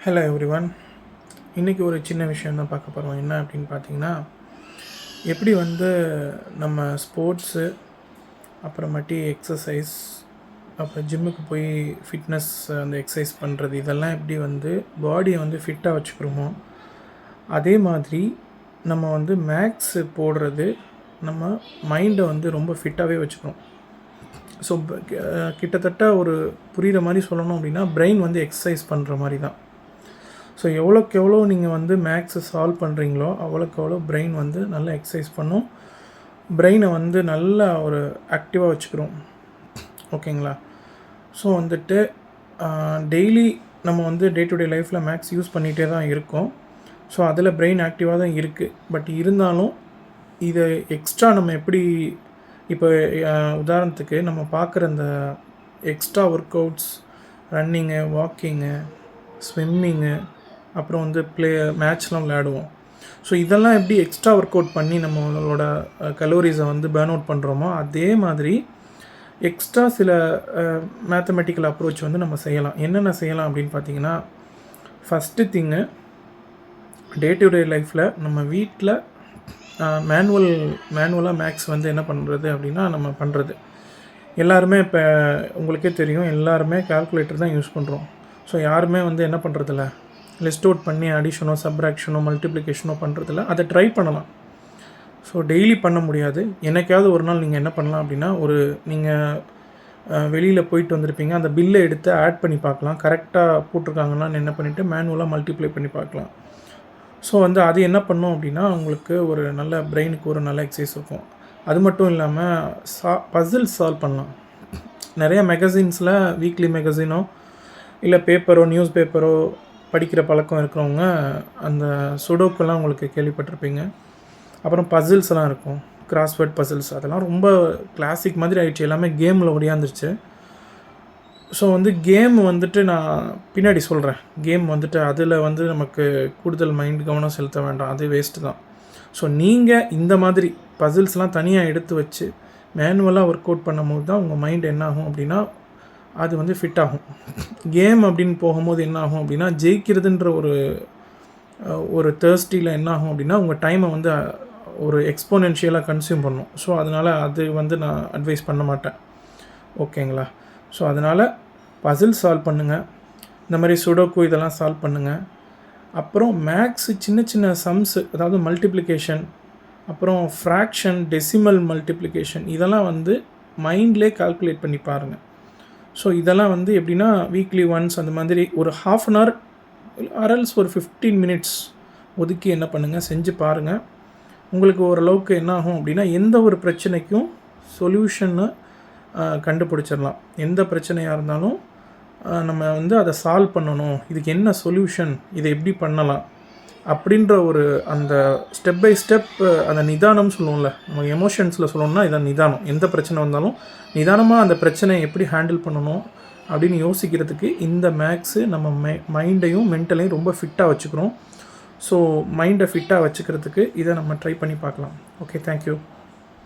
Hello everyone. இன்றைக்கி ஒரு சின்ன விஷயம் தான் பார்க்க போகிறோம். என்ன அப்படின்னு பார்த்தீங்கன்னா, எப்படி நம்ம ஸ்போர்ட்ஸு, அப்புறமாட்டி எக்ஸசைஸ், அப்புறம் ஜிம்முக்கு போய் ஃபிட்னஸ் அந்த எக்ஸசைஸ் பண்ணுறது, இதெல்லாம் எப்படி பாடியை ஃபிட்டாக வச்சுக்கிறோமோ, அதே மாதிரி நம்ம மேக்ஸு போடுறது நம்ம மைண்டை ரொம்ப ஃபிட்டாகவே வச்சுக்கிறோம். ஸோ கிட்டத்தட்ட ஒரு புரிகிற மாதிரி சொல்லணும் அப்படின்னா, பிரெயின் எக்ஸசைஸ் பண்ணுற மாதிரி தான். ஸோ எவ்வளோக்கு எவ்வளோ நீங்கள் மேக்ஸை சால்வ் பண்ணுறீங்களோ அவ்வளோக்கு எவ்வளோ பிரெயின் நல்லா எக்ஸசைஸ் பண்ணும். பிரெயினை நல்லா ஒரு ஆக்டிவாக வச்சுக்கிறோம். ஓகேங்களா? ஸோ டெய்லி நம்ம டே டு டே லைஃப்பில் மேக்ஸ் யூஸ் பண்ணிகிட்டே தான் இருக்கோம். ஸோ அதில் பிரெயின் ஆக்டிவாக தான் இருக்குது. பட் இருந்தாலும் இதை எக்ஸ்ட்ரா நம்ம எப்படி இப்போ உதாரணத்துக்கு நம்ம பார்க்குற இந்த extra work outs, running, walking, swimming, அப்புறம் மேட்ச்லாம் விளையாடுவோம். ஸோ இதெல்லாம் எப்படி எக்ஸ்ட்ரா ஒர்க் அவுட் பண்ணி நம்மளோட கலோரிஸை பேர்ன் அவுட் பண்ணுறோமோ, அதே மாதிரி எக்ஸ்ட்ரா சில மேத்தமெட்டிக்கல் அப்ரோச் நம்ம செய்யலாம். என்னென்ன செய்யலாம் அப்படின்னு பார்த்தீங்கன்னா, ஃபஸ்ட்டு திங்கு, டே டு டே லைஃப்பில் நம்ம வீட்டில் மேனுவலாக மேக்ஸ் என்ன பண்ணுறது அப்படின்னா நம்ம பண்ணுறது. எல்லாருமே இப்போ உங்களுக்கே தெரியும், எல்லாருமே கால்குலேட்டர் தான் யூஸ் பண்ணுறோம். ஸோ யாருமே என்ன பண்ணுறதில்ல, லிஸ்ட் அவுட் பண்ணி அடிஷனோ சப்ராக்ஷனோ மல்டிப்ளிகேஷனோ பண்ணுறதில்ல. அதை ட்ரை பண்ணலாம். ஸோ டெய்லி பண்ண முடியாது. என்னைக்காவது ஒரு நாள் நீங்கள் என்ன பண்ணலாம் அப்படின்னா, நீங்கள் வெளியில் போயிட்டு வந்திருப்பீங்க, அந்த பில்லை எடுத்து ஆட் பண்ணி பார்க்கலாம். கரெக்டாக போட்டிருக்காங்கன்னு என்ன பண்ணிவிட்டு மேனுவலாக மல்டிப்ளை பண்ணி பார்க்கலாம். ஸோ அது என்ன பண்ணும் அப்படின்னா, உங்களுக்கு ஒரு நல்ல பிரெயினுக்கு ஒரு நல்ல எக்ஸசைஸ் இருக்கும். அது மட்டும் இல்லாமல் பசில் சால்வ் பண்ணலாம். நிறைய மேகசின்ஸில் வீக்லி மேகசினோ இல்லை பேப்பரோ நியூஸ் பேப்பரோ படிக்கிற பழக்கம் இருக்கிறவங்க அந்த சுடோக்கெல்லாம் உங்களுக்கு கேள்விப்பட்டிருப்பீங்க. அப்புறம் பசில்ஸ்லாம் இருக்கும், கிராஸ்வேர்ட் பசில்ஸ். அதெல்லாம் ரொம்ப கிளாசிக் மாதிரி ஆகிடுச்சு. எல்லாமே கேமில் ஓடியாந்துருச்சு. ஸோ கேம் நான் பின்னாடி சொல்கிறேன். கேம் அதில் நமக்கு கூடுதல் மைண்ட் கவனம் செலுத்த வேண்டாம், அது வேஸ்ட்டு தான். ஸோ நீங்கள் இந்த மாதிரி பசில்ஸ்லாம் தனியாக எடுத்து வச்சு மேனுவலாக ஒர்க் அவுட் பண்ணும்போது தான் உங்கள் மைண்ட் என்ன ஆகும் அப்படின்னா, அது ஃபிட் ஆகும். கேம் அப்படின்னு போகும்போது என்ன ஆகும் அப்படின்னா, ஜெயிக்கிறதுன்ற ஒரு தேர்ஸ்டியில் என்ன ஆகும் அப்படின்னா, உங்கள் டைமை ஒரு எக்ஸ்போனென்ஷியலாக கன்சியூம் பண்ணும். ஸோ அதனால் அது நான் அட்வைஸ் பண்ண மாட்டேன். ஓகேங்களா? ஸோ அதனால் பசில் சால்வ் பண்ணுங்கள். இந்த மாதிரி சுடோக்கு இதெல்லாம் சால்வ் பண்ணுங்கள். அப்புறம் மேக்ஸு சின்ன சின்ன சம்ஸு, அதாவது மல்டிப்ளிகேஷன், அப்புறம் ஃப்ராக்ஷன், டெசிமல் மல்டிப்ளிகேஷன், இதெல்லாம் மைண்ட்லேயே கால்குலேட் பண்ணி பாருங்கள். ஸோ இதெல்லாம் எப்படின்னா வீக்லி ஒன்ஸ் அந்த மாதிரி ஒரு ½ அன் ஹவர் அரல்ஸ் ஒரு 15 மினிட்ஸ் ஒதுக்கி என்ன பண்ணுங்கள், செஞ்சு பாருங்கள். உங்களுக்கு ஓரளவுக்கு என்ன ஆகும் அப்படின்னா, எந்த ஒரு பிரச்சனைக்கும் சொல்யூஷன்னு கண்டுபிடிச்சிடலாம். எந்த பிரச்சனையாக இருந்தாலும் நம்ம அதை சால்வ் பண்ணணும், இதுக்கு என்ன சொல்யூஷன், இதை எப்படி பண்ணலாம் அப்படின்ற ஒரு அந்த ஸ்டெப் பை ஸ்டெப் அந்த நிதானம் சொல்லுவோம்ல, நம்ம எமோஷன்ஸில் சொல்லணும்னா இதான் நிதானம். எந்த பிரச்சனை வந்தாலும் நிதானமாக அந்த பிரச்சனையை எப்படி ஹேண்டில் பண்ணணும் அப்படின்னு யோசிக்கிறதுக்கு இந்த மேக்ஸு நம்ம மைண்டையும் மென்டலையும் ரொம்ப ஃபிட்டாக வச்சுக்கிறோம். ஸோ மைண்டை ஃபிட்டாக வச்சுக்கிறதுக்கு இதை நம்ம ட்ரை பண்ணி பார்க்கலாம். Okay, thank you.